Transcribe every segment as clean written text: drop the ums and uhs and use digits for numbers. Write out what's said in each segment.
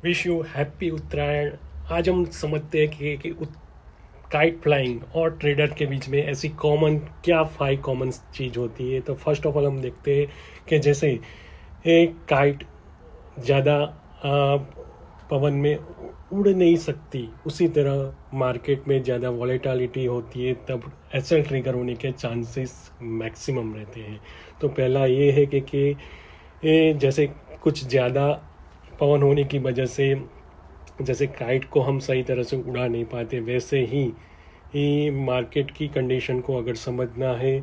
Wish you happy उत्तरायण। आज हम समझते हैं कि काइट फ्लाइंग और ट्रेडर के बीच में ऐसी कॉमन क्या 5 कॉमन चीज़ होती है। तो फर्स्ट ऑफ ऑल हम देखते हैं कि जैसे एक काइट ज़्यादा पवन में उड़ नहीं सकती, उसी तरह मार्केट में ज़्यादा वॉलेटिलिटी होती है, तब एसएल ट्रिगर होने के चांसेस मैक्सिमम रहते हैं। तो पहला ये है कि ये जैसे कुछ ज़्यादा पवन होने की वजह से जैसे काइट को हम सही तरह से उड़ा नहीं पाते, वैसे ही मार्केट की कंडीशन को अगर समझना है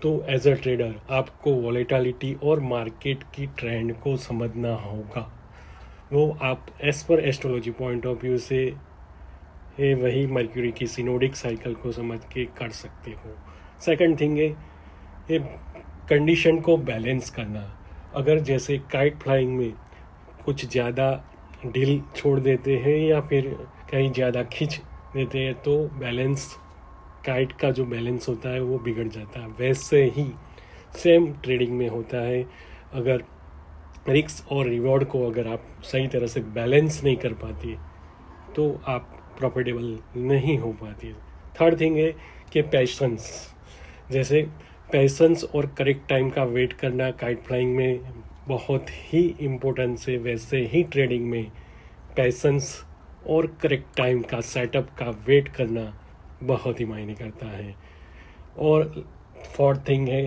तो एज अ ट्रेडर आपको वॉलेटिलिटी और मार्केट की ट्रेंड को समझना होगा। वो आप as per astrology point of view से वही मर्क्यूरी की सिनोडिक साइकिल को समझ के कर सकते हो। सेकंड थिंग है ये कंडीशन को बैलेंस करना। अगर जैसे काइट फ्लाइंग में कुछ ज़्यादा ढील छोड़ देते हैं या फिर कहीं ज़्यादा खींच देते हैं तो बैलेंस, काइट का जो बैलेंस होता है वो बिगड़ जाता है। वैसे ही सेम ट्रेडिंग में होता है। अगर रिस्क और रिवॉर्ड को अगर आप सही तरह से बैलेंस नहीं कर पाती तो आप प्रॉफिटेबल नहीं हो पाती। थर्ड थिंग है कि पैशंस, जैसे पैशंस और करेक्ट टाइम का वेट करना काइट फ्लाइंग में बहुत ही इम्पोर्टेंस है। वैसे ही ट्रेडिंग में पैशंस और करेक्ट टाइम का सेटअप का वेट करना बहुत ही मायने करता है। और फोर्थ थिंग है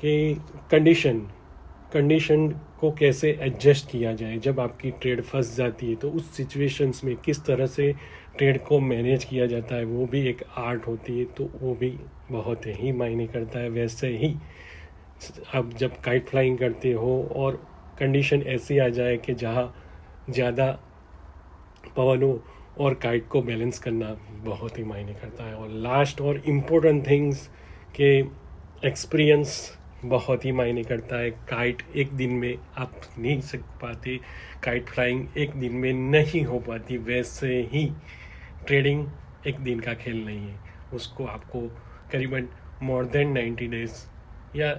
कि कंडीशन को कैसे एडजस्ट किया जाए। जब आपकी ट्रेड फंस जाती है तो उस सिचुएशंस में किस तरह से ट्रेड को मैनेज किया जाता है, वो भी एक आर्ट होती है, तो वो भी बहुत ही मायने करता है। वैसे ही आप जब काइट फ्लाइंग करते हो और कंडीशन ऐसी आ जाए कि जहाँ ज़्यादा पवन हो और काइट को बैलेंस करना बहुत ही मायने करता है। और लास्ट और इम्पोर्टेंट थिंग्स के एक्सपीरियंस बहुत ही मायने करता है। काइट एक दिन में आप नहीं सीख पाते, काइट फ्लाइंग एक दिन में नहीं हो पाती। वैसे ही ट्रेडिंग एक दिन का खेल नहीं है, उसको आपको करीबन मोर देन 90 डेज या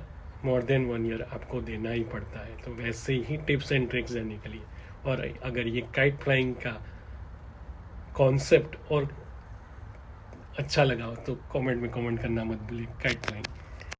मोर देन 1 ईयर आपको देना ही पड़ता है। तो वैसे ही टिप्स एंड ट्रिक्स देने के लिए, और अगर ये काइट फ्लाइंग का कॉन्सेप्ट और अच्छा लगा हो तो कमेंट में कमेंट करना मत भूलिए। Kite flying.